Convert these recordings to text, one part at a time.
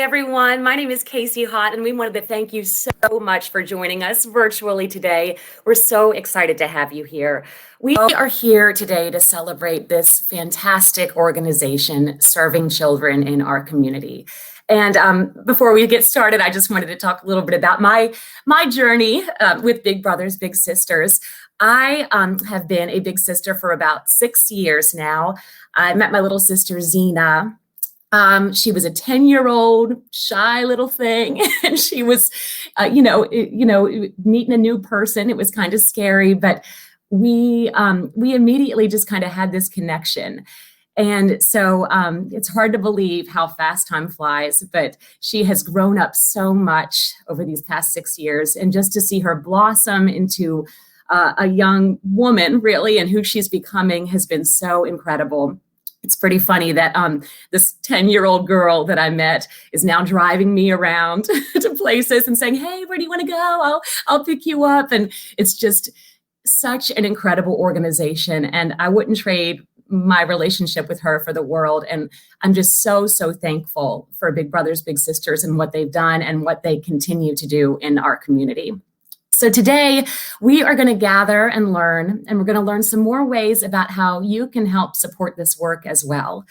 everyone. My name is Casey Hott, and we wanted to thank you so much for joining us virtually today. We're so excited to have you here. We are here today to celebrate this fantastic organization serving children in our community. And before we get started, I just wanted to talk a little bit about my journey with Big Brothers Big Sisters. I have been a big sister for about 6 years now. I met my little sister, Zena. She was a 10-year-old shy little thing, and she was, meeting a new person. It was kind of scary, but we immediately just kind of had this connection. And so it's hard to believe how fast time flies, but she has grown up so much over these past 6 years, and just to see her blossom into a young woman, really, and who she's becoming has been so incredible. It's pretty funny that this 10-year-old girl that I met is now driving me around to places and saying, "Hey, where do you want to go? I'll pick you up." And it's just such an incredible organization. And I wouldn't trade my relationship with her for the world. And I'm just so thankful for Big Brothers Big Sisters and what they've done and what they continue to do in our community. So today we are going to gather and learn, and we're going to learn some more ways about how you can help support this work as well.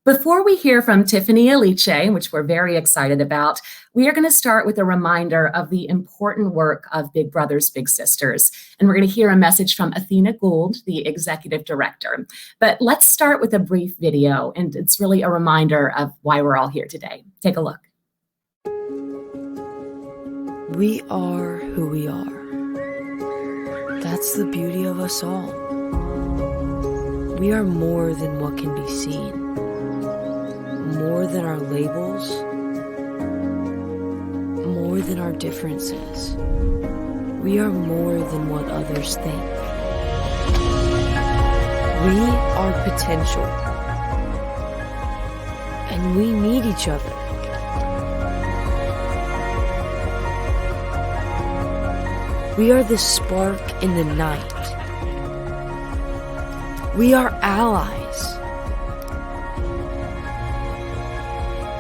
Before we hear from Tiffany Aliche, which we're very excited about, we are going to start with a reminder of the important work of Big Brothers Big Sisters. And we're going to hear a message from Athena Gould, the executive director. But let's start with a brief video, and it's really a reminder of why we're all here today. Take a look. We are who we are. That's the beauty of us all. We are more than what can be seen, more than our labels, more than our differences. We are more than what others think. We are potential, and we need each other. We are the spark in the night. We are allies.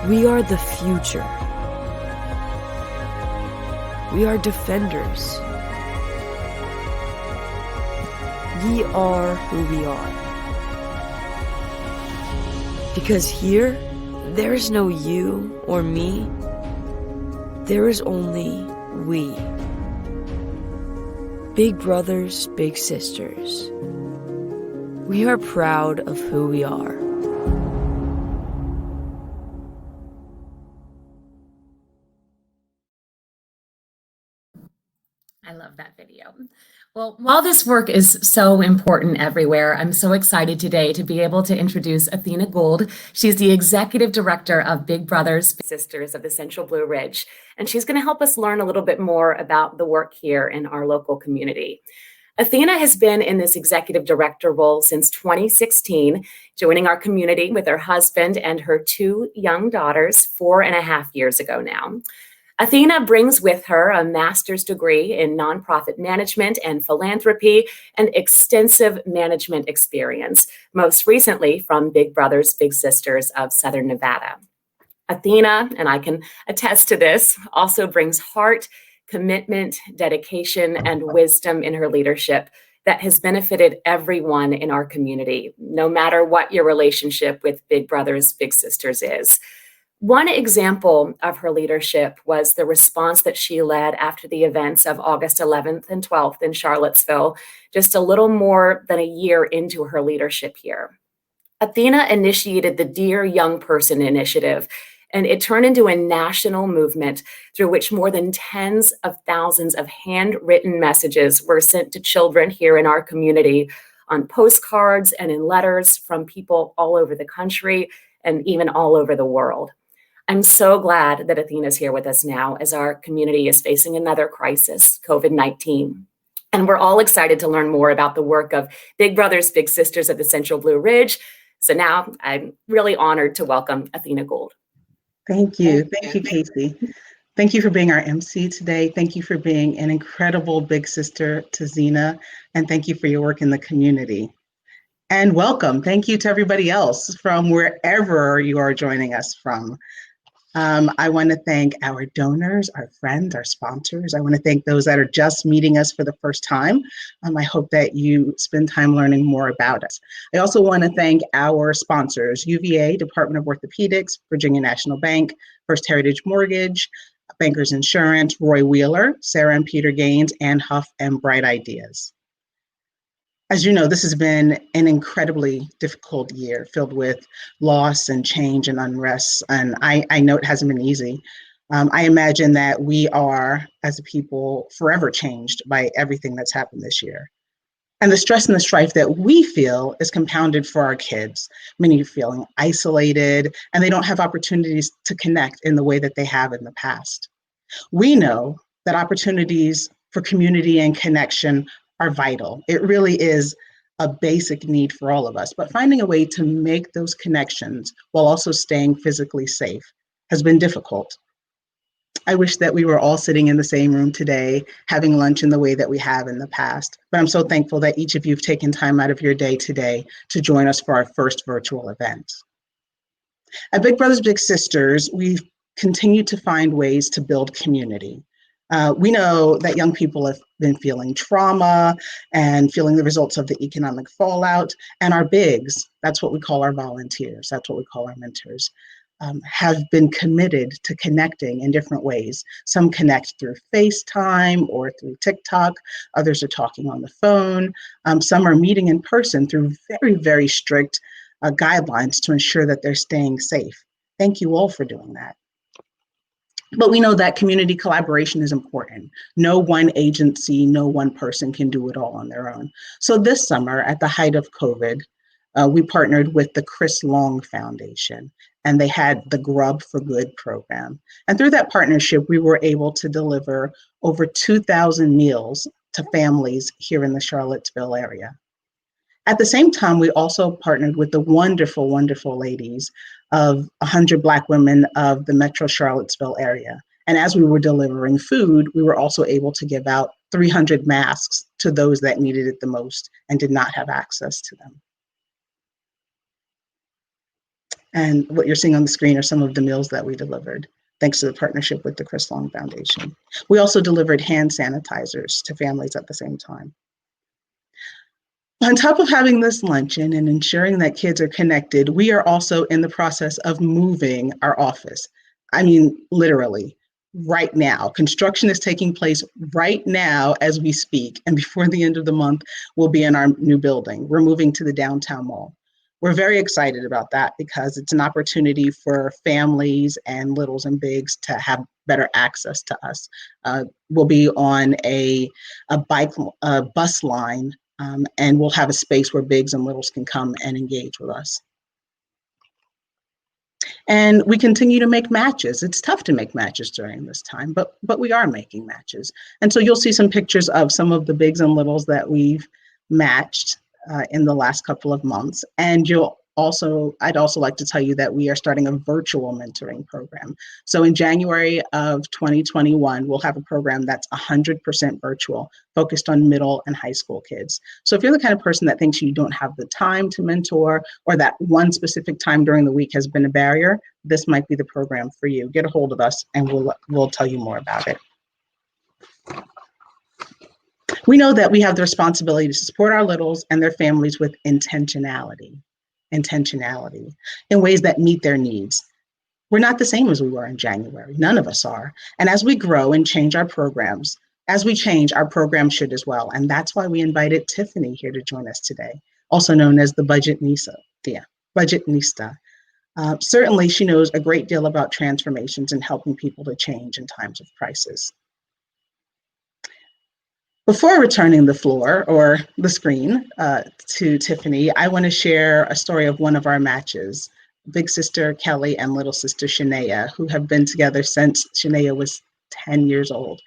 We are the future. We are defenders. We are who we are. Because here, there is no you or me. There is only we. Big Brothers, Big Sisters. We are proud of who we are. I love that video. Well, while this work is so important everywhere, I'm so excited today to be able to introduce Athena Gould. She's the executive director of Big Brothers Big Sisters of the Central Blue Ridge, and she's going to help us learn a little bit more about the work here in our local community. Athena has been in this executive director role since 2016, joining our community with her husband and her 2 young daughters 4.5 years ago now. Athena brings with her a master's degree in nonprofit management and philanthropy and extensive management experience, most recently from Big Brothers Big Sisters of Southern Nevada. Athena, and I can attest to this, also brings heart, commitment, dedication, and wisdom in her leadership that has benefited everyone in our community, no matter what your relationship with Big Brothers Big Sisters is. One example of her leadership was the response that she led after the events of August 11th and 12th in Charlottesville, just a little more than a year into her leadership here. Athena initiated the Dear Young Person initiative, and it turned into a national movement through which more than tens of thousands of handwritten messages were sent to children here in our community on postcards and in letters from people all over the country and even all over the world. I'm so glad that Athena's here with us now as our community is facing another crisis, COVID-19. And we're all excited to learn more about the work of Big Brothers Big Sisters of the Central Blue Ridge. So now I'm really honored to welcome Athena Gould. Thank you. Thank you, Casey. Thank you for being our MC today. Thank you for being an incredible big sister to Zena. And thank you for your work in the community. And welcome. Thank you to everybody else from wherever you are joining us from. I want to thank our donors, our friends, our sponsors. I want to thank those that are just meeting us for the first time. I hope that you spend time learning more about us. I also want to thank our sponsors, UVA, Department of Orthopedics, Virginia National Bank, First Heritage Mortgage, Bankers Insurance, Roy Wheeler, Sarah and Peter Gaines, and Huff and Bright Ideas. As you know, this has been an incredibly difficult year filled with loss and change and unrest. And I know it hasn't been easy. I imagine that we are, as a people, forever changed by everything that's happened this year. And the stress and the strife that we feel is compounded for our kids. Many are feeling isolated, and they don't have opportunities to connect in the way that they have in the past. We know that opportunities for community and connection are vital. It really is a basic need for all of us, but finding a way to make those connections while also staying physically safe has been difficult. I wish that we were all sitting in the same room today, having lunch in the way that we have in the past, but I'm so thankful that each of you have taken time out of your day today to join us for our first virtual event. At Big Brothers Big Sisters, we've continued to find ways to build community. We know that young people have been feeling trauma and feeling the results of the economic fallout, and our bigs, that's what we call our volunteers, that's what we call our mentors, have been committed to connecting in different ways. Some connect through FaceTime or through TikTok, others are talking on the phone, some are meeting in person through very, very strict guidelines to ensure that they're staying safe. Thank you all for doing that. But we know that community collaboration is important. No one agency, no one person can do it all on their own. So this summer, at the height of COVID, we partnered with the Chris Long Foundation, and they had the Grub for Good program. And through that partnership, we were able to deliver over 2,000 meals to families here in the Charlottesville area. At the same time, we also partnered with the wonderful, wonderful ladies of 100 Black women of the Metro Charlottesville area. And as we were delivering food, we were also able to give out 300 masks to those that needed it the most and did not have access to them. And what you're seeing on the screen are some of the meals that we delivered, thanks to the partnership with the Chris Long Foundation. We also delivered hand sanitizers to families at the same time. On top of having this luncheon and ensuring that kids are connected, we are also in the process of moving our office. I mean, literally, right now. Construction is taking place right now as we speak, and before the end of the month, we'll be in our new building. We're moving to the downtown mall. We're very excited about that because it's an opportunity for families and littles and bigs to have better access to us. We'll be on a bus line, and we'll have a space where bigs and littles can come and engage with us. And we continue to make matches. It's tough to make matches during this time, but we are making matches. And so you'll see some pictures of some of the bigs and littles that we've matched in the last couple of months. And I'd also like to tell you that we are starting a virtual mentoring program. So in January of 2021, we'll have a program that's 100% virtual, focused on middle and high school kids. So if you're the kind of person that thinks you don't have the time to mentor, or that one specific time during the week has been a barrier, this might be the program for you. Get a hold of us and we'll tell you more about it. We know that we have the responsibility to support our littles and their families with intentionality in ways that meet their needs. We're not the same as we were in January. None of us are. And as we grow and change our programs, as we change, our program should as well. And that's why we invited Tiffany here to join us today, also known as the Budgetnista. Certainly, she knows a great deal about transformations and helping people to change in times of crisis. Before returning the floor or the screen to Tiffany, I want to share a story of one of our matches, big sister Kelly and little sister Shania, who have been together since Shania was 10 years old,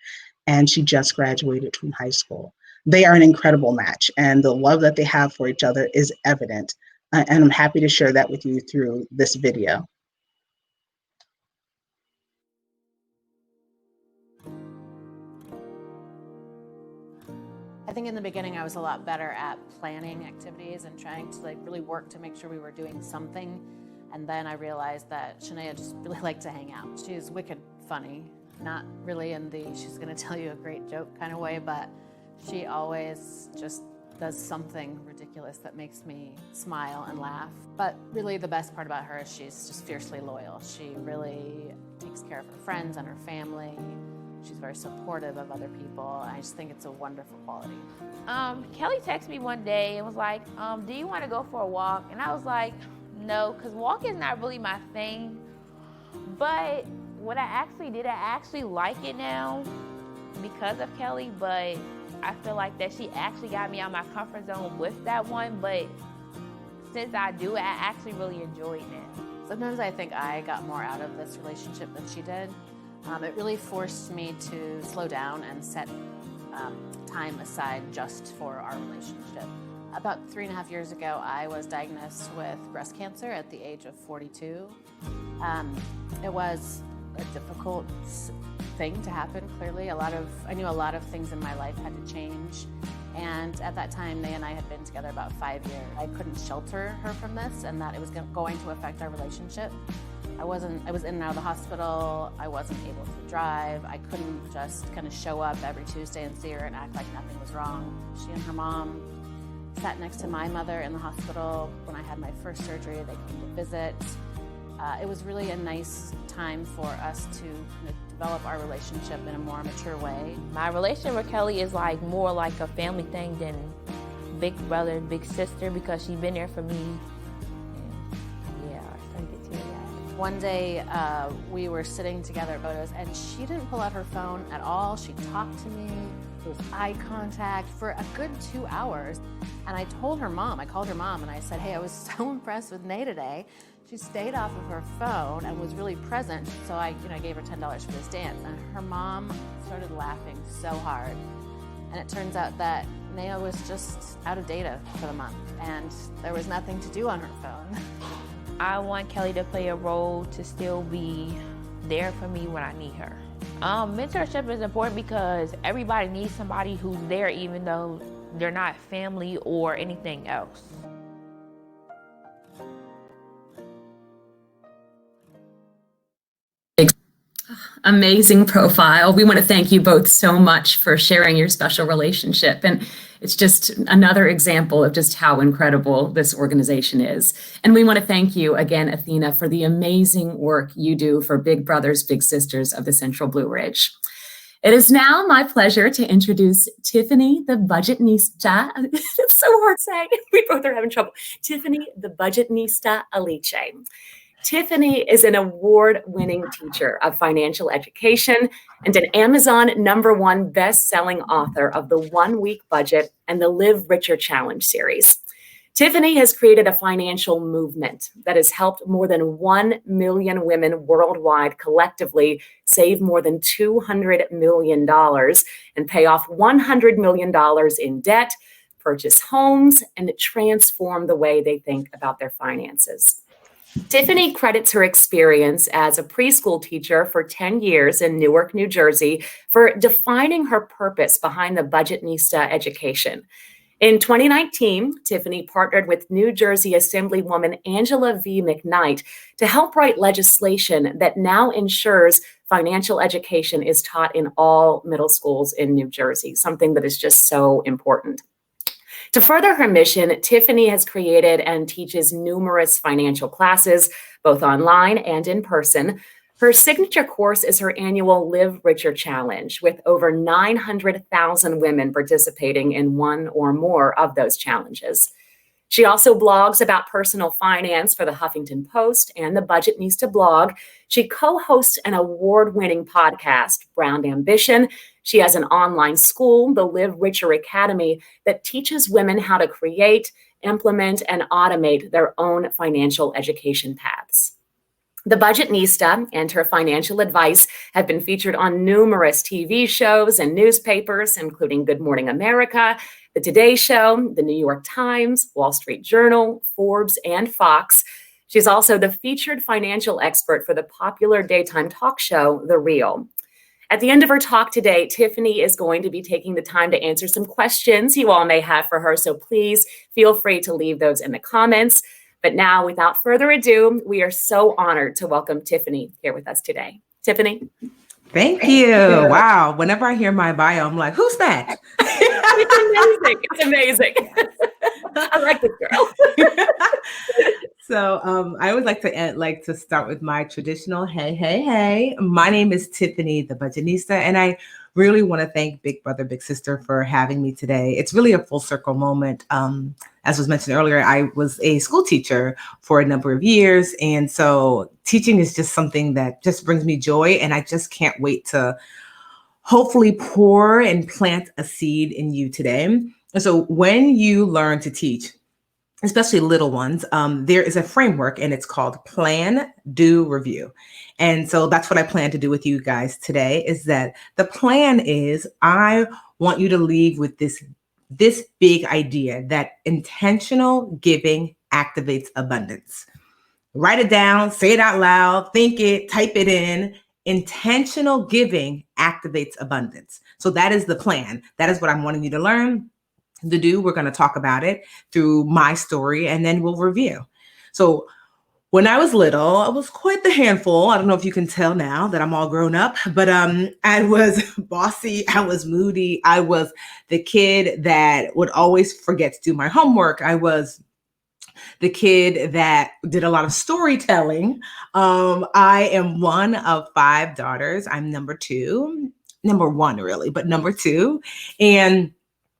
and she just graduated from high school. They are an incredible match, and the love that they have for each other is evident, and I'm happy to share that with you through this video. I think in the beginning I was a lot better at planning activities and trying to really work to make sure we were doing something And then I realized that Shania just really liked to hang out. She's wicked funny, not really in the she's gonna tell you a great joke kind of way, but she always just does something ridiculous that makes me smile and laugh. But really the best part about her is she's just fiercely loyal. She really takes care of her friends and her family. She's very supportive of other people. I just think it's a wonderful quality. Kelly texted me one day and was like, do you want to go for a walk? And I was like, no, because walking is not really my thing. But what I actually did, I actually like it now because of Kelly, but I feel like that she actually got me out of my comfort zone with that one. But since I do it, I actually really enjoy it now. Sometimes I think I got more out of this relationship than she did. It really forced me to slow down and set time aside just for our relationship. About 3.5 years ago, I was diagnosed with breast cancer at the age of 42. It was a difficult thing to happen, clearly. I knew a lot of things in my life had to change. And at that time, Nay and I had been together about 5 years. I couldn't shelter her from this and that it was going to affect our relationship. I was in and out of the hospital. I wasn't able to drive. I couldn't just kind of show up every Tuesday and see her and act like nothing was wrong. She and her mom sat next to my mother in the hospital when I had my first surgery. They came to visit. It was really a nice time for us to kind of develop our relationship in a more mature way. My relationship with Kelly is like more like a family thing than big brother, big sister, because she's been there for me. And yeah, I started to get teary-eyed. One day we were sitting together at photos and she didn't pull out her phone at all. She talked to me. There was eye contact for a good 2 hours. And I called her mom and I said, hey, I was so impressed with Nay today. She stayed off of her phone and was really present. So I gave her $10 for this dance. And her mom started laughing so hard. And it turns out that Naya was just out of data for the month and there was nothing to do on her phone. I want Kelly to play a role to still be there for me when I need her. Mentorship is important because everybody needs somebody who's there even though they're not family or anything else. Amazing profile. We want to thank you both so much for sharing your special relationship. And it's just another example of just how incredible this organization is. And we want to thank you again, Athena, for the amazing work you do for Big Brothers, Big Sisters of the Central Blue Ridge. It is now my pleasure to introduce Tiffany, the Budgetnista. It's so hard to say. We both are having trouble. Tiffany, the Budgetnista Aliche. Tiffany is an award-winning teacher of financial education and an Amazon #1 best-selling author of the 1 Week Budget and the Live Richer Challenge series. Tiffany has created a financial movement that has helped more than 1 million women worldwide collectively save more than $200 million and pay off $100 million in debt, purchase homes, and transform the way they think about their finances. Tiffany credits her experience as a preschool teacher for 10 years in Newark, New Jersey, for defining her purpose behind the Budgetnista education. In 2019, Tiffany partnered with New Jersey Assemblywoman Angela V. McKnight to help write legislation that now ensures financial education is taught in all middle schools in New Jersey, something that is just so important. To further her mission, Tiffany has created and teaches numerous financial classes, both online and in person. Her signature course is her annual Live Richer Challenge, with over 900,000 women participating in one or more of those challenges. She also blogs about personal finance for the Huffington Post and the Budgetnista blog. She co-hosts an award-winning podcast, Brown Ambition. She has an online school, the Live Richer Academy, that teaches women how to create, implement, and automate their own financial education paths. The Budgetnista and her financial advice have been featured on numerous TV shows and newspapers, including Good Morning America, The Today Show, The New York Times, Wall Street Journal, Forbes, and Fox. She's also the featured financial expert for the popular daytime talk show, The Real. At the end of her talk today, Tiffany is going to be taking the time to answer some questions you all may have for her, so please feel free to leave those in the comments. But now, without further ado, we are so honored to welcome Tiffany here with us today. Tiffany. Thank you. Wow. Whenever I hear my bio, I'm like, who's that? It's amazing. I like this girl. So I would like to start with my traditional hey. My name is Tiffany, the Budgetnista, and I really want to thank Big Brother, Big Sister for having me today. It's really a full circle moment. As was mentioned earlier, I was a school teacher for a number of years. And so teaching is just something that just brings me joy. And I just can't wait to hopefully pour and plant a seed in you today. And so when you learn to teach, especially little ones, there is a framework and it's called Plan, Do, Review. And so that's what I plan to do with you guys today, is that the plan is I want you to leave with this big idea that intentional giving activates abundance. Write it down, say it out loud, think it, type it in. Intentional giving activates abundance. So that is the plan. That is what I'm wanting you to learn. The do, we're going to talk about it through my story, and then we'll review. So when I was little, I was quite the handful. I don't know if you can tell now that I'm all grown up, but I was bossy. I was moody. I was the kid that would always forget to do my homework. I was the kid that did a lot of storytelling. I am one of 5 daughters. I'm number 1 really, but number 2. And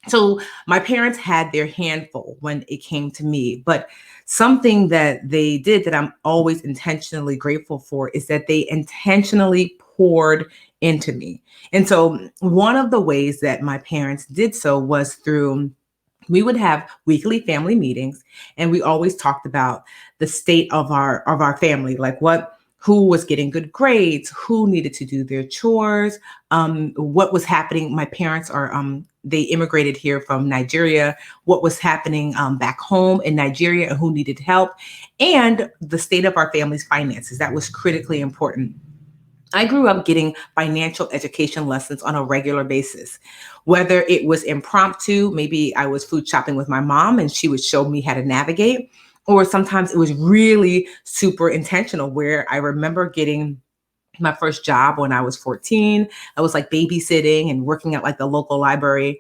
so my parents had their handful when it came to me, but something that they did that I'm always intentionally grateful for is that they intentionally poured into me. And so one of the ways that my parents did so was through, we would have weekly family meetings, and we always talked about the state of our family, like who was getting good grades, who needed to do their chores, what was happening. My parents they immigrated here from Nigeria, what was happening back home in Nigeria and who needed help, and the state of our family's finances. That was critically important. I grew up getting financial education lessons on a regular basis, whether it was impromptu, maybe I was food shopping with my mom and she would show me how to navigate, or sometimes it was really super intentional, where I remember getting my first job when I was 14. I was like babysitting and working at like the local library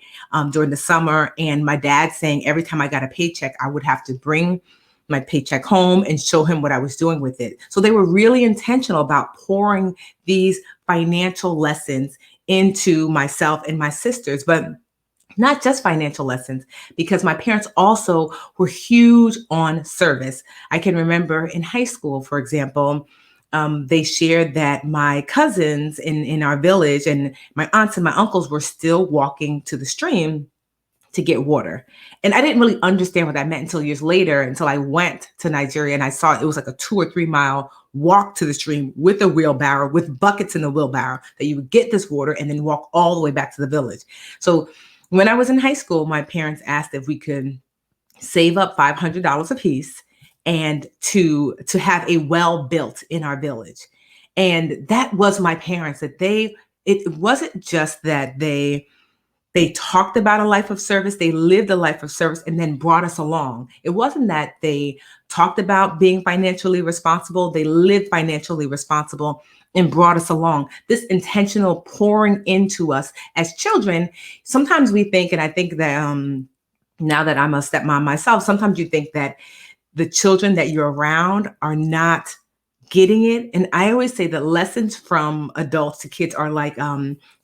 during the summer. And my dad saying every time I got a paycheck, I would have to bring my paycheck home and show him what I was doing with it. So they were really intentional about pouring these financial lessons into myself and my sisters, but not just financial lessons, because my parents also were huge on service. I can remember in high school, for example, they shared that my cousins in our village and my aunts and my uncles were still walking to the stream to get water. And I didn't really understand what that meant until years later, until I went to Nigeria and I saw it was like a 2 or 3 mile walk to the stream with a wheelbarrow, with buckets in the wheelbarrow, that you would get this water and then walk all the way back to the village. So when I was in high school, my parents asked if we could save up $500 a piece and to have a well built in our village. And that was my parents, that it wasn't just that they talked about a life of service, they lived a life of service and then brought us along. It wasn't that they talked about being financially responsible, they lived financially responsible and brought us along. This intentional pouring into us as children. Sometimes we think, and I think that now that I'm a stepmom myself, sometimes you think that the children that you're around are not getting it. And I always say that lessons from adults to kids are like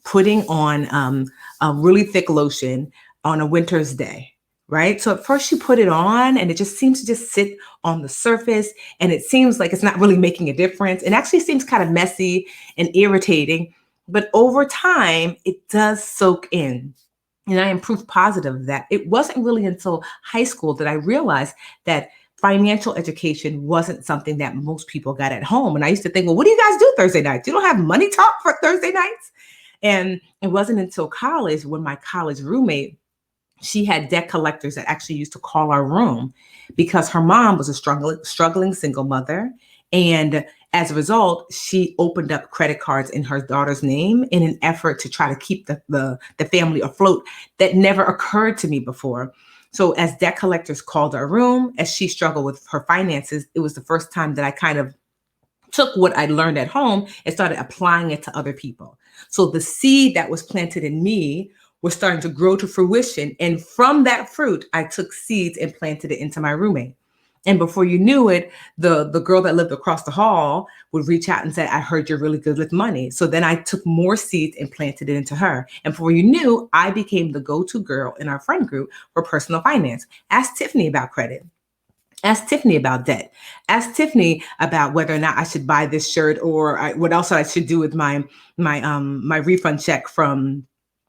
putting on a really thick lotion on a winter's day, right? So at first you put it on and it just seems to just sit on the surface and it seems like it's not really making a difference. It actually seems kind of messy and irritating, but over time it does soak in. And I am proof positive of that. It wasn't really until high school that I realized that financial education wasn't something that most people got at home. And I used to think, well, what do you guys do Thursday nights? You don't have money talk for Thursday nights? And it wasn't until college when my college roommate, she had debt collectors that actually used to call our room because her mom was a struggling single mother. And as a result, she opened up credit cards in her daughter's name in an effort to try to keep the family afloat. That never occurred to me before. So as debt collectors called our room, as she struggled with her finances, it was the first time that I kind of took what I learned at home and started applying it to other people. So the seed that was planted in me was starting to grow to fruition. And from that fruit, I took seeds and planted it into my roommate. And before you knew it, the girl that lived across the hall would reach out and say, I heard you're really good with money. So then I took more seeds and planted it into her. And before you knew, I became the go-to girl in our friend group for personal finance. Ask Tiffany about credit. Ask Tiffany about debt. Ask Tiffany about whether or not I should buy this shirt or what else I should do with my refund check from,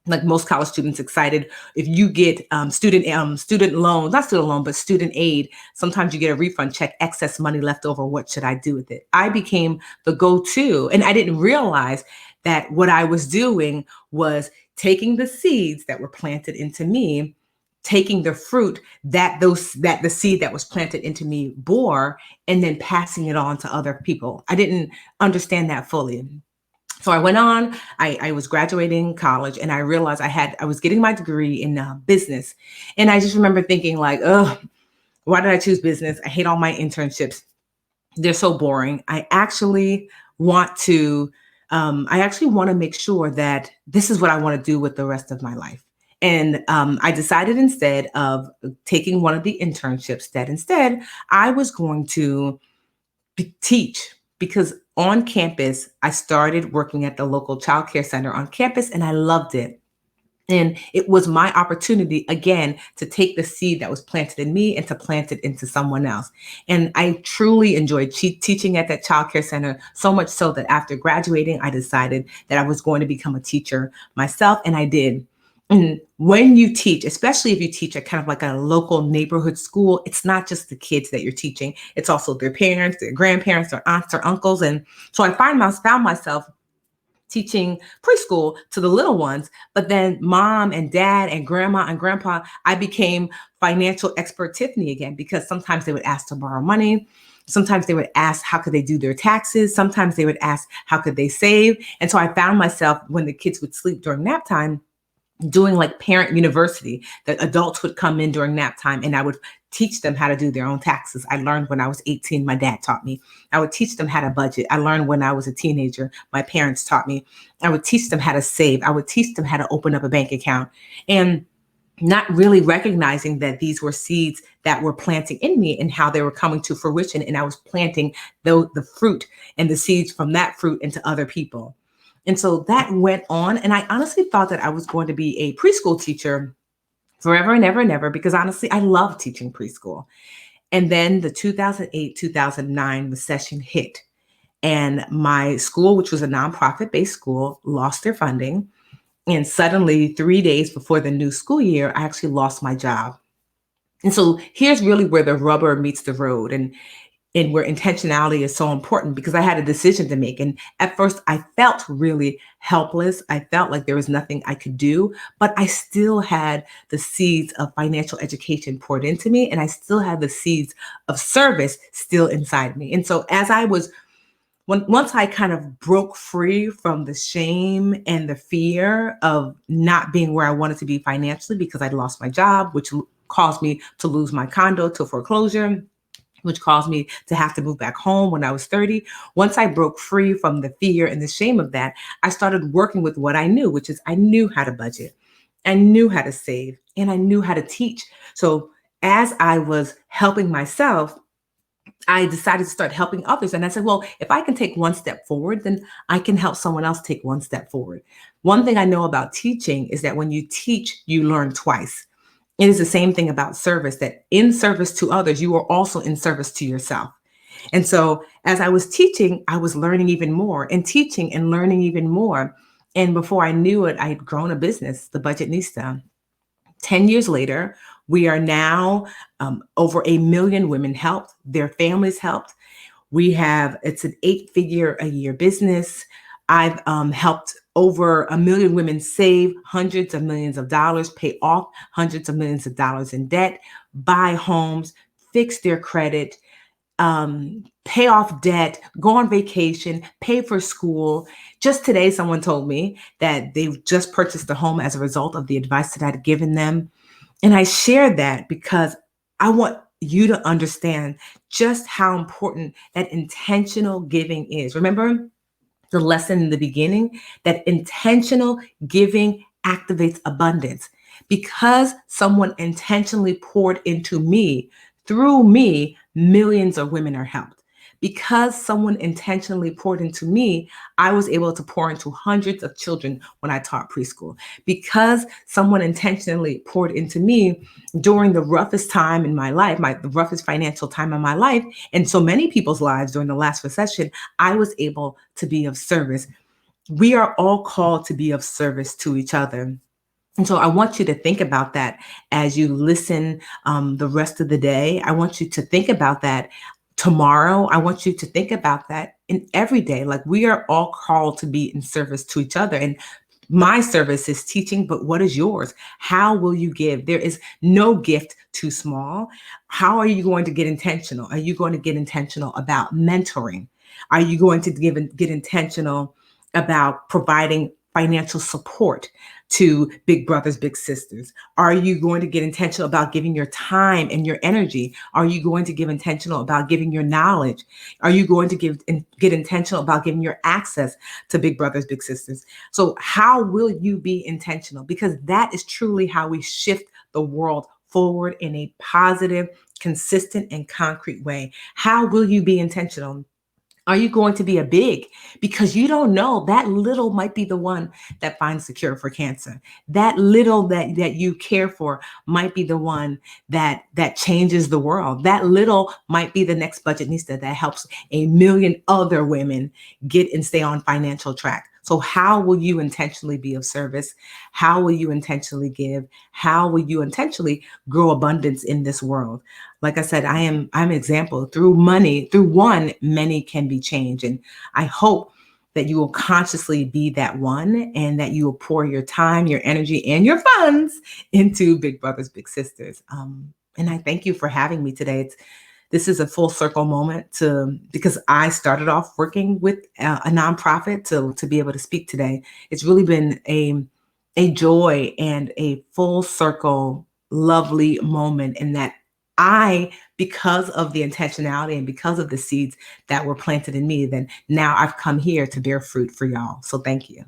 like most college students excited. If you get student loans, not student loan, but student aid, sometimes you get a refund check, excess money left over. What should I do with it? I became the go-to, and I didn't realize that what I was doing was taking the seeds that were planted into me, taking the fruit that the seed that was planted into me bore, and then passing it on to other people. I didn't understand that fully. So I went on, I was graduating college, and I realized I was getting my degree in business. And I just remember thinking like, oh, why did I choose business? I hate all my internships. They're so boring. I actually want to make sure that this is what I want to do with the rest of my life. And I decided instead of taking one of the internships that instead I was going to teach, because on campus, I started working at the local childcare center on campus, and I loved it. And it was my opportunity, again, to take the seed that was planted in me and to plant it into someone else. And I truly enjoyed teaching at that childcare center, so much so that after graduating, I decided that I was going to become a teacher myself, and I did. And when you teach, especially if you teach at kind of like a local neighborhood school, it's not just the kids that you're teaching. It's also their parents, their grandparents, their aunts or uncles. And so I found myself teaching preschool to the little ones, but then mom and dad and grandma and grandpa, I became financial expert Tiffany again, because sometimes they would ask to borrow money. Sometimes they would ask, how could they do their taxes? Sometimes they would ask, how could they save? And so I found myself, when the kids would sleep during nap time, doing like parent university, that adults would come in during nap time and I would teach them how to do their own taxes. I learned when I was 18, my dad taught me. I would teach them how to budget. I learned when I was a teenager, my parents taught me. I would teach them how to save. I would teach them how to open up a bank account, and not really recognizing that these were seeds that were planting in me and how they were coming to fruition. And I was planting the fruit and the seeds from that fruit into other people. And so that went on. And I honestly thought that I was going to be a preschool teacher forever and ever and ever, because honestly, I love teaching preschool. And then the 2008-2009 recession hit, and my school, which was a nonprofit-based school, lost their funding. And suddenly, 3 days before the new school year, I actually lost my job. And so here's really where the rubber meets the road, and where intentionality is so important, because I had a decision to make. And at first I felt really helpless. I felt like there was nothing I could do, but I still had the seeds of financial education poured into me. And I still had the seeds of service still inside me. And so once I kind of broke free from the shame and the fear of not being where I wanted to be financially, because I'd lost my job, which caused me to lose my condo to foreclosure, which caused me to have to move back home when I was 30. Once I broke free from the fear and the shame of that, I started working with what I knew, which is I knew how to budget, I knew how to save, and I knew how to teach. So as I was helping myself, I decided to start helping others. And I said, well, if I can take one step forward, then I can help someone else take one step forward. One thing I know about teaching is that when you teach, you learn twice. It is the same thing about service, that in service to others, you are also in service to yourself. And so as I was teaching, I was learning even more, and teaching and learning even more. And before I knew it, I had grown a business, the Budgetnista. 10 years later, we are now over 1 million women helped, their families helped. It's an 8-figure-a-year business. I've helped over 1 million women save hundreds of millions of dollars, pay off hundreds of millions of dollars in debt, buy homes, fix their credit, pay off debt, go on vacation, pay for school. Just today, someone told me that they've just purchased a home as a result of the advice that I'd given them. And I share that because I want you to understand just how important that intentional giving is. Remember the lesson in the beginning that intentional giving activates abundance. Because someone intentionally poured into me, through me, millions of women are helped. Because someone intentionally poured into me, I was able to pour into hundreds of children when I taught preschool. Because someone intentionally poured into me during the roughest time in my life, the roughest financial time in my life, and so many people's lives during the last recession, I was able to be of service. We are all called to be of service to each other. And so I want you to think about that as you listen the rest of the day. I want you to think about that tomorrow. I want you to think about that in every day. Like, we are all called to be in service to each other. And my service is teaching, but what is yours? How will you give? There is no gift too small. How are you going to get intentional? Are you going to get intentional about mentoring? Are you going to get intentional about providing financial support to big brothers, big sisters? Are you going to get intentional about giving your time and your energy? Are you going to give intentional about giving your knowledge? Are you going to get intentional about giving your access to big brothers, big sisters? So how will you be intentional? Because that is truly how we shift the world forward in a positive, consistent, and concrete way. How will you be intentional? Are you going to be a big? Because you don't know, that little might be the one that finds the cure for cancer. That little that you care for might be the one that changes the world. That little might be the next Budgetnista that helps a million other women get and stay on financial track. So how will you intentionally be of service? How will you intentionally give? How will you intentionally grow abundance in this world? Like I said, I'm an example. Through money, through one, many can be changed. And I hope that you will consciously be that one, and that you will pour your time, your energy, and your funds into Big Brothers, Big Sisters. And I thank you for having me today. This is a full circle moment because I started off working with a nonprofit to be able to speak today. It's really been a joy and a full circle, lovely moment in that because of the intentionality and because of the seeds that were planted in me, then now I've come here to bear fruit for y'all. So thank you.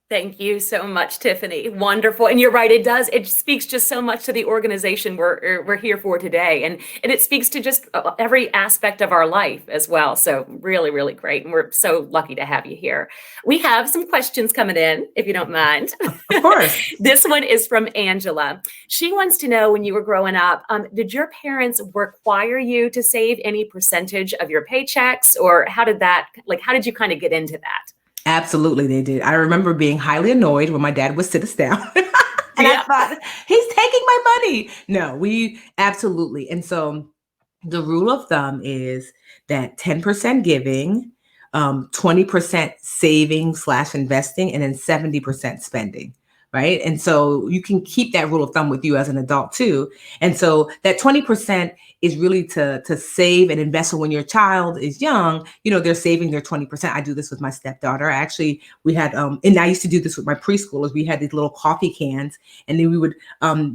Thank you so much, Tiffany. Wonderful. And you're right, it does. It speaks just so much to the organization we're here for today. And it speaks to just every aspect of our life as well. So really, really great. And we're so lucky to have you here. We have some questions coming in, if you don't mind. Of course. This one is from Angela. She wants to know, when you were growing up, did your parents require you to save any percentage of your paychecks? Or how did you kind of get into that? Absolutely, they did. I remember being highly annoyed when my dad would sit us down. And I thought, he's taking my money. No, we absolutely. And so the rule of thumb is that 10% giving, 20% saving / investing, and then 70% spending. Right. And so you can keep that rule of thumb with you as an adult too. And so that 20% is really to save and invest. So when your child is young, they're saving their 20%. I do this with my stepdaughter. Actually, we had, and I used to do this with my preschoolers. We had these little coffee cans, and then we would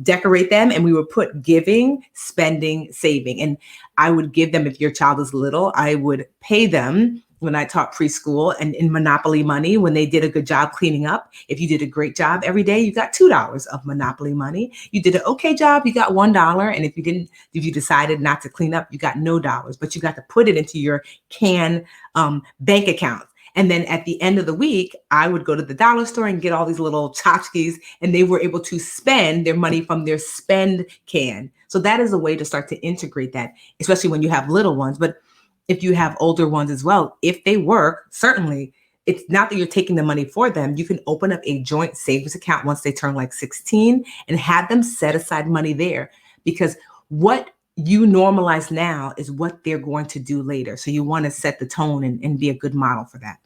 decorate them, and we would put giving, spending, saving. And I would give them, if your child is little, I would pay them when I taught preschool and in Monopoly money, when they did a good job cleaning up. If you did a great job every day, you got $2 of Monopoly money. You did an okay job, you got $1. And if you decided not to clean up, you got no dollars, but you got to put it into your can bank account. And then at the end of the week, I would go to the dollar store and get all these little tchotchkes, and they were able to spend their money from their spend can. So that is a way to start to integrate that, especially when you have little ones. But if you have older ones as well, if they work, certainly it's not that you're taking the money for them. You can open up a joint savings account once they turn like 16 and have them set aside money there, because what you normalize now is what they're going to do later. So you want to set the tone and be a good model for that.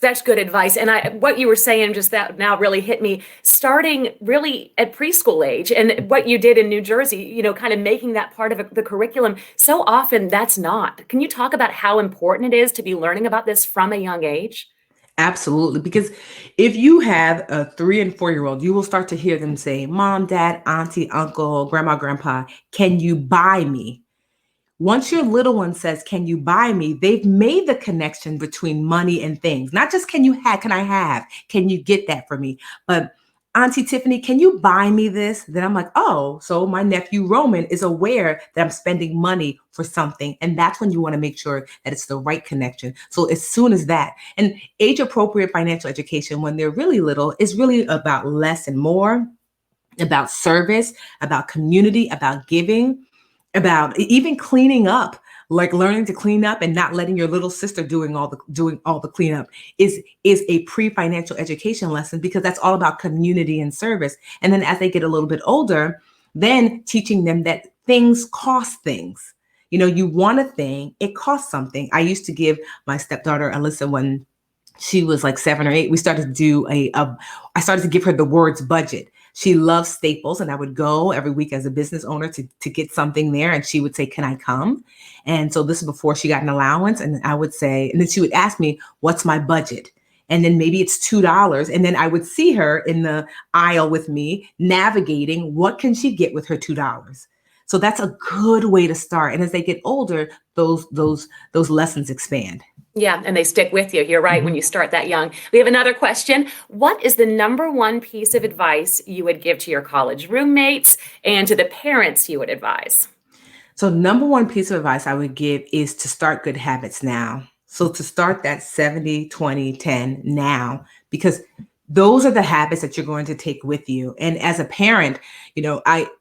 That's good advice. And what you were saying just that now really hit me, starting really at preschool age, and what you did in New Jersey, kind of making that part of the curriculum. So often that's not. Can you talk about how important it is to be learning about this from a young age? Absolutely. Because if you have a 3 and 4 year old, you will start to hear them say, Mom, Dad, Auntie, Uncle, Grandma, Grandpa, can you buy me? Once your little one says, can you buy me? They've made the connection between money and things. Not just can I have, can you get that for me? But Auntie Tiffany, can you buy me this? Then I'm like, oh, so my nephew Roman is aware that I'm spending money for something. And that's when you want to make sure that it's the right connection. So as soon as that, and age appropriate financial education when they're really little is really about less and more, about service, about community, about giving, about even cleaning up, like learning to clean up and not letting your little sister doing all the cleanup is a pre-financial education lesson, because that's all about community and service. And then as they get a little bit older, then teaching them that things cost things. You want a thing, it costs something. I used to give my stepdaughter Alyssa, when she was like 7 or 8, we started to do I started to give her the words budget. She loves Staples, and I would go every week as a business owner to get something there. And she would say, can I come? And so this is before she got an allowance. And I would say, and then she would ask me, what's my budget? And then maybe it's $2. And then I would see her in the aisle with me navigating, what can she get with her $2? So that's a good way to start. And as they get older, those lessons expand. Yeah, and they stick with you. You're right, when you start that young. We have another question. What is the number one piece of advice you would give to your college roommates and to the parents you would advise? So number one piece of advice I would give is to start good habits now. So to start that 70-20-10 now, because those are the habits that you're going to take with you. And as a parent,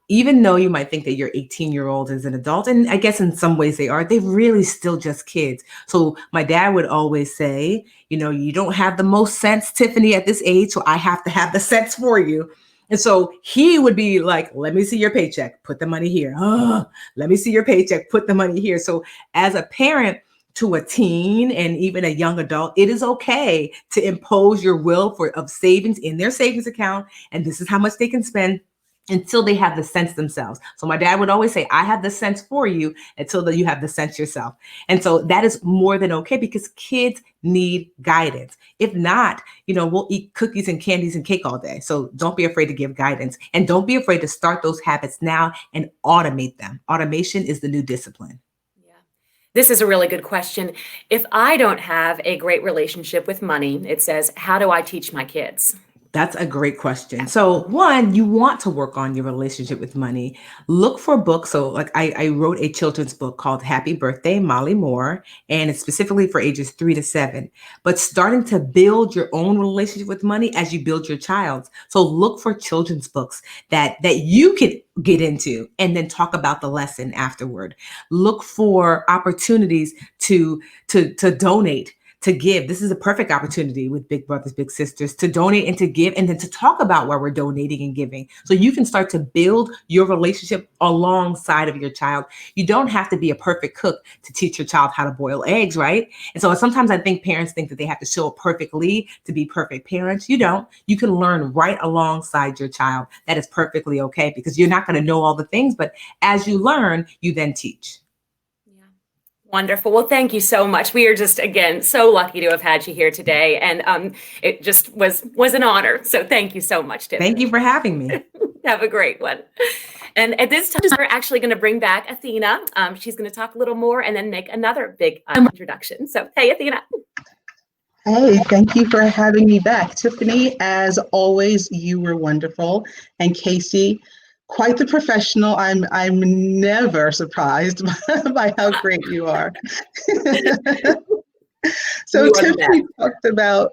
even though you might think that your 18-year-old is an adult, and I guess in some ways they are, they're really still just kids. So my dad would always say, you don't have the most sense, Tiffany, at this age, so I have to have the sense for you. And so he would be like, let me see your paycheck, put the money here. Oh, let me see your paycheck, put the money here. So as a parent to a teen and even a young adult, it is okay to impose your will of savings in their savings account. And this is how much they can spend until they have the sense themselves. So my dad would always say, I have the sense for you until you have the sense yourself. And so that is more than okay, because kids need guidance. If not, we'll eat cookies and candies and cake all day. So don't be afraid to give guidance, and don't be afraid to start those habits now and automate them. Automation is the new discipline. This is a really good question. If I don't have a great relationship with money, it says, how do I teach my kids? That's a great question. So one, you want to work on your relationship with money. Look for books. So like I wrote a children's book called Happy Birthday, Molly Moore, and it's specifically for ages 3 to 7. But starting to build your own relationship with money as you build your child's. So look for children's books that you could get into and then talk about the lesson afterward. Look for opportunities to donate, to give. This is a perfect opportunity with Big Brothers, Big Sisters to donate and to give, and then to talk about why we're donating and giving. So you can start to build your relationship alongside of your child. You don't have to be a perfect cook to teach your child how to boil eggs, right? And so sometimes I think parents think that they have to show up perfectly to be perfect parents. You don't. You can learn right alongside your child. That is perfectly okay, because you're not going to know all the things, but as you learn, you then teach. Wonderful. Well, thank you so much. We are just, again, so lucky to have had you here today. And it just was an honor. So thank you so much, Tiffany. Thank you for having me. Have a great one. And at this time, we're actually going to bring back Athena. She's going to talk a little more and then make another big introduction. So, hey, Athena. Hey, thank you for having me back. Tiffany, as always, you were wonderful. And Casey, quite the professional. I'm never surprised by how great you are. So Tiffany talked about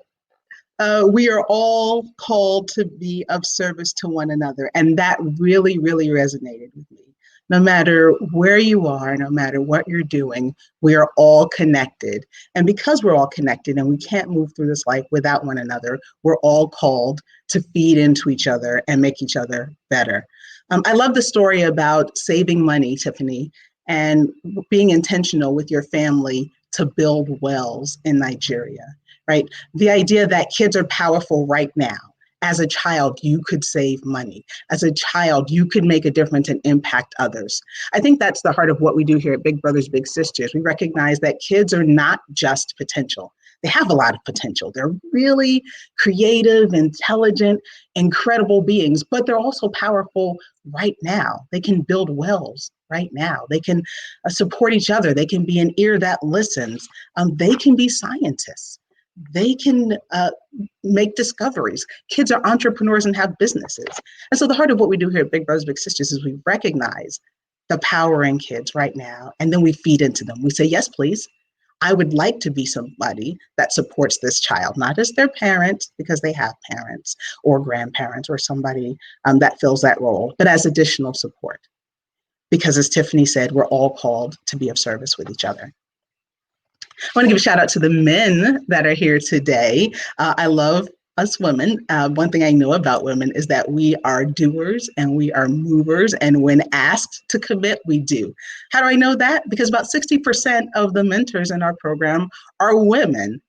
we are all called to be of service to one another. And that really, really resonated with me. No matter where you are, no matter what you're doing, we are all connected. And because we're all connected and we can't move through this life without one another, we're all called to feed into each other and make each other better. I love the story about saving money, Tiffany, and being intentional with your family to build wells in Nigeria, right? The idea that kids are powerful right now. As a child, you could save money. As a child, you could make a difference and impact others. I think that's the heart of what we do here at Big Brothers, Big Sisters. We recognize that kids are not just potential. They have a lot of potential. They're really creative, intelligent, incredible beings, but they're also powerful right now. They can build wells right now. They can support each other. They can be an ear that listens. They can be scientists. They can make discoveries. Kids are entrepreneurs and have businesses. And so the heart of what we do here at Big Brothers Big Sisters is we recognize the power in kids right now, and then we feed into them. We say, yes, please. I would like to be somebody that supports this child, not as their parent, because they have parents or grandparents or somebody that fills that role, but as additional support. Because as Tiffany said, we're all called to be of service with each other. I want to give a shout out to the men that are here today. I love us women. One thing I know about women is that we are doers and we are movers. And when asked to commit, we do. How do I know that? Because about 60% of the mentors in our program are women.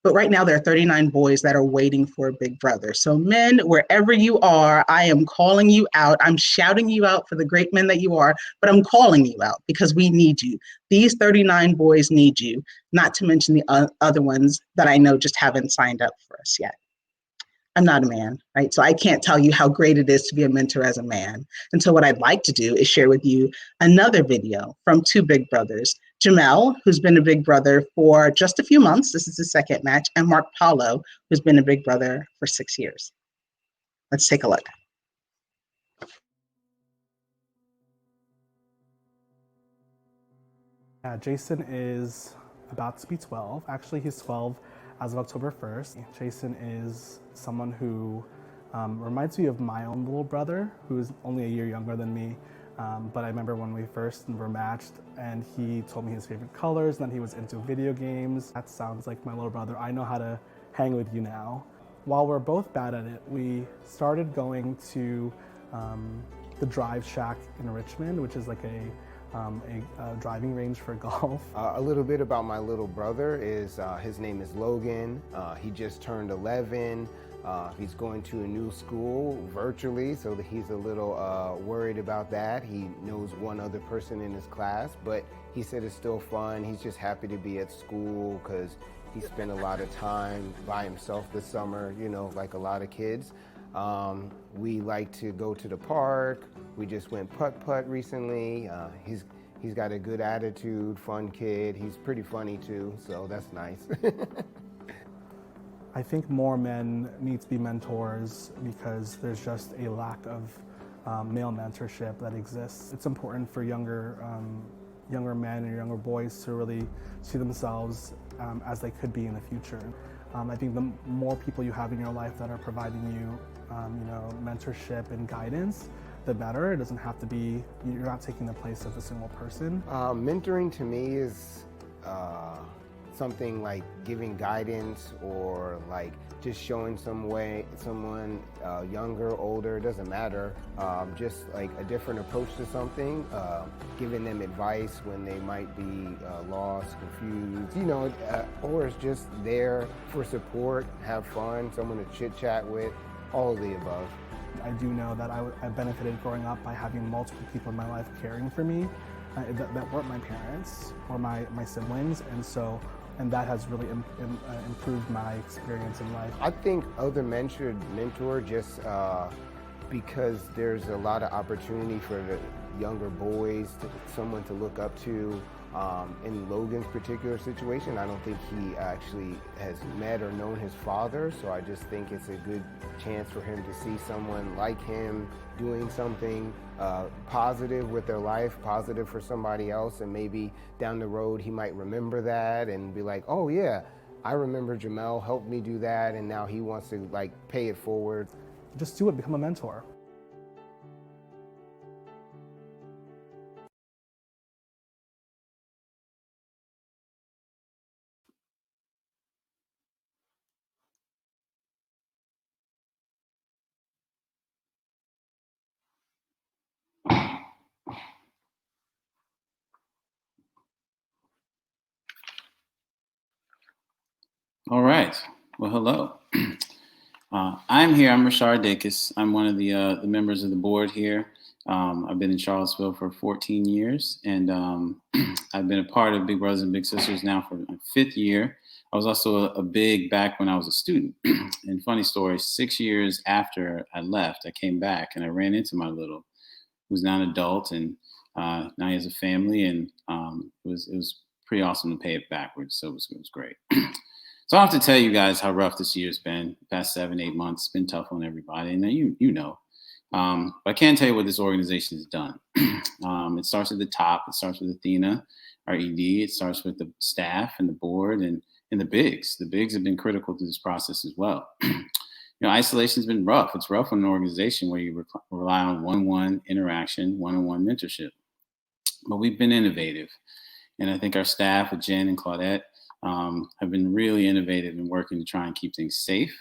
But right now there are 39 boys that are waiting for a big brother. So men, wherever you are, I am calling you out. I'm shouting you out for the great men that you are, but I'm calling you out because we need you. These 39 boys need you, not to mention the other ones that I know just haven't signed up for us yet. I'm not a man, right? So I can't tell you how great it is to be a mentor as a man. And so what I'd like to do is share with you another video from two big brothers, Jamel, who's been a big brother for just a few months. This is his second match, and Mark Paulo, who's been a big brother for 6 years. Let's take a look. Jason is about to be 12. Actually, he's 12 as of October 1st. Jason is someone who reminds me of my own little brother, who is only a year younger than me. But I remember when we first were matched and he told me his favorite colors, and then he was into video games. That sounds like my little brother. I know how to hang with you now. While we're both bad at it, we started going to the Drive Shack in Richmond, which is like a driving range for golf. A little bit about my little brother is his name is Logan. He just turned 11. He's going to a new school virtually, so that he's a little worried about that. He knows one other person in his class, but he said it's still fun. He's just happy to be at school because he spent a lot of time by himself this summer, you know, like a lot of kids. We like to go to the park. We just went putt-putt recently. He's got a good attitude, fun kid. He's pretty funny too, so that's nice. I think more men need to be mentors because there's just a lack of male mentorship that exists. It's important for younger men and younger boys to really see themselves as they could be in the future. I think the more people you have in your life that are providing you, mentorship and guidance, the better. It doesn't have to be, you're not taking the place of a single person. Mentoring to me is something like giving guidance or like just showing someone younger, older, doesn't matter, just like a different approach to something, giving them advice when they might be lost, confused, or it's just there for support, have fun, someone to chit chat with, all of the above. I do know that I benefited growing up by having multiple people in my life caring for me that weren't my parents or my siblings, and that has really improved my experience in life. I think other men should mentor just because there's a lot of opportunity for the younger boys, someone to look up to. In Logan's particular situation, I don't think he actually has met or known his father, so I just think it's a good chance for him to see someone like him doing something positive with their life, positive for somebody else, and maybe down the road he might remember that and be like, oh yeah, I remember Jamel helped me do that, and now he wants to like pay it forward. Just do it, become a mentor. All right. Well, hello. I'm here. I'm Rashard Dacus. I'm one of the members of the board here. I've been in Charlottesville for 14 years, and I've been a part of Big Brothers and Big Sisters now for my 5th year. I was also a big back when I was a student. And funny story, 6 years after I left, I came back and I ran into my little, who's now an adult, and now he has a family, and it was pretty awesome to pay it backwards. So it was great. So I don't have to tell you guys how rough this year's been. The past 7-8 months, it's been tough on everybody, and you know. But I can tell you what this organization has done. It starts at the top. It starts with Athena, our ED. It starts with the staff and the board and the bigs. The bigs have been critical to this process as well. Isolation's been rough. It's rough on an organization where you rely on one-on-one interaction, one-on-one mentorship. But we've been innovative. And I think our staff, Jen and Claudette, have been really innovative in working to try and keep things safe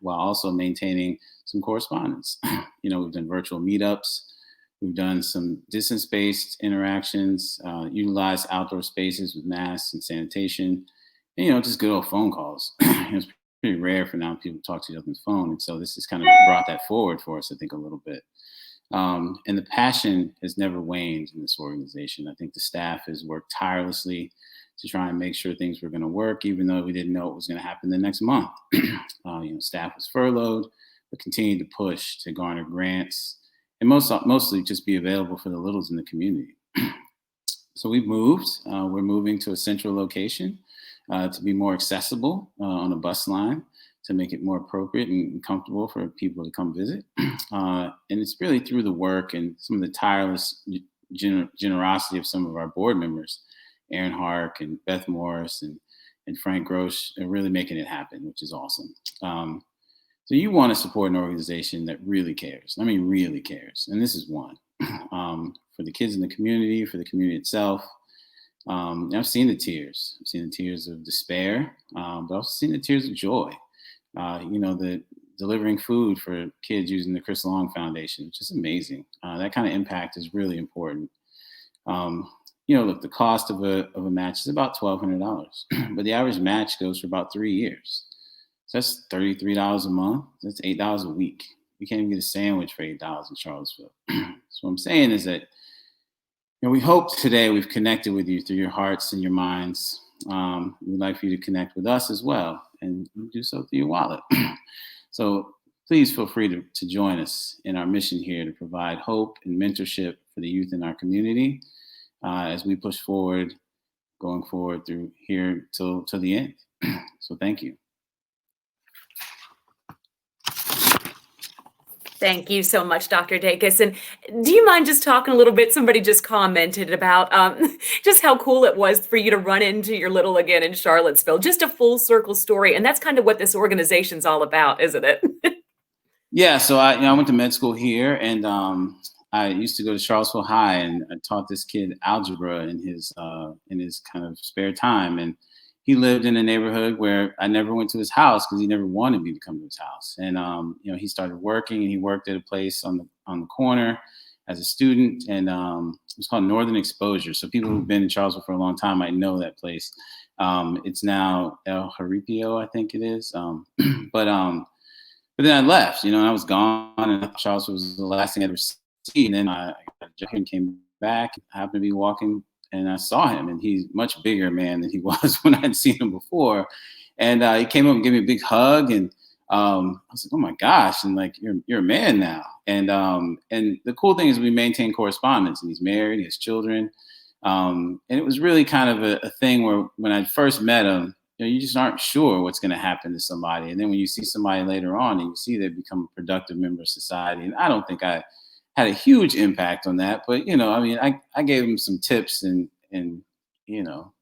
while also maintaining some correspondence. We've done virtual meetups. We've done some distance-based interactions, utilized outdoor spaces with masks and sanitation, and, just good old phone calls. It's pretty rare for now people to talk to each other on the phone. And so this has kind of brought that forward for us, I think, a little bit. And the passion has never waned in this organization. I think the staff has worked tirelessly to try and make sure things were going to work, even though we didn't know what was going to happen the next month. Staff was furloughed, but continued to push to garner grants and mostly just be available for the littles in the community. So we've moved. We're moving to a central location to be more accessible on a bus line, to make it more appropriate and comfortable for people to come visit. And it's really through the work and some of the tireless generosity of some of our board members, Aaron Hark and Beth Morris and Frank Grosch, are really making it happen, which is awesome. So you want to support an organization that really cares. I mean, really cares. And this is one. For the kids in the community, for the community itself. I've seen the tears. I've seen the tears of despair, but I've also seen the tears of joy. The delivering food for kids using the Chris Long Foundation, which is amazing. That kind of impact is really important. Look, the cost of a match is about $1,200, but the average match goes for about 3 years. So that's $33 a month. That's $8 a week. You can't even get a sandwich for $8 in Charlottesville. So what I'm saying is that, we hope today we've connected with you through your hearts and your minds. We'd like for you to connect with us as well, and do so through your wallet. So please feel free to join us in our mission here to provide hope and mentorship for the youth in our community as we push forward, going forward through here till the end. So thank you. Thank you so much, Dr. Dacus. And do you mind just talking a little bit? Somebody just commented about just how cool it was for you to run into your little again in Charlottesville. Just a full circle story. And that's kind of what this organization's all about, isn't it? Yeah. So I went to med school here, and I used to go to Charlottesville High, and I taught this kid algebra in his kind of spare time. And he lived in a neighborhood where I never went to his house because he never wanted me to come to his house. And, he started working, and he worked at a place on the corner as a student, and it was called Northern Exposure. So people who've been in Charlottesville for a long time might know that place. It's now El Jaripio, I think it is. But then I left, and I was gone, and Charlottesville was the last thing I'd ever seen. And then I came back, I happened to be walking, and I saw him, and he's much bigger man than he was when I'd seen him before. And he came up and gave me a big hug, and I was like, oh my gosh, and like, you're a man now. And the cool thing is we maintain correspondence, and he's married, he has children. And it was really kind of a thing where when I first met him, you just aren't sure what's going to happen to somebody. And then when you see somebody later on and you see they become a productive member of society, and I don't think I had a huge impact on that, but I gave him some tips and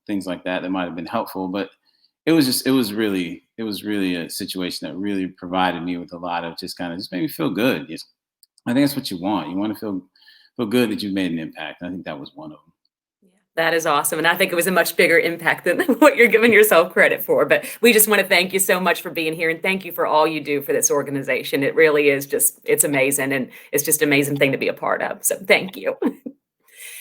things like that might have been helpful. But it was really a situation that really provided me with a lot of just made me feel good. I think that's what you want. You want to feel good that you've made an impact. And I think that was one of them. That is awesome. And I think it was a much bigger impact than what you're giving yourself credit for. But we just want to thank you so much for being here, and thank you for all you do for this organization. It really is it's amazing, and it's just an amazing thing to be a part of. So thank you.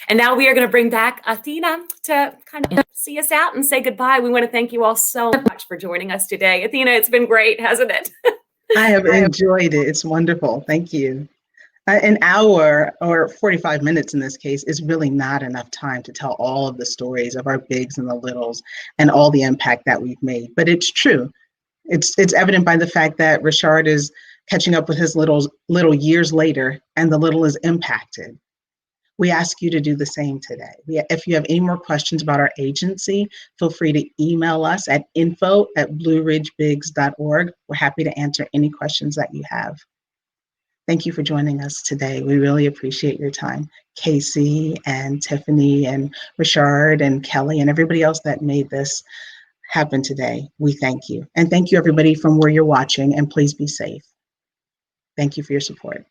And now we are going to bring back Athena to kind of see us out and say goodbye. We want to thank you all so much for joining us today. Athena, it's been great, hasn't it? I have enjoyed it. It's wonderful. Thank you. An hour or 45 minutes in this case is really not enough time to tell all of the stories of our bigs and the littles and all the impact that we've made. But it's true. It's evident by the fact that Richard is catching up with his little years later, and the little is impacted. We ask you to do the same today. If you have any more questions about our agency, feel free to email us at info@blueridgebigs.org. We're happy to answer any questions that you have. Thank you for joining us today. We really appreciate your time. Casey and Tiffany and Richard and Kelly and everybody else that made this happen today. We thank you. And thank you everybody from where you're watching, and please be safe. Thank you for your support.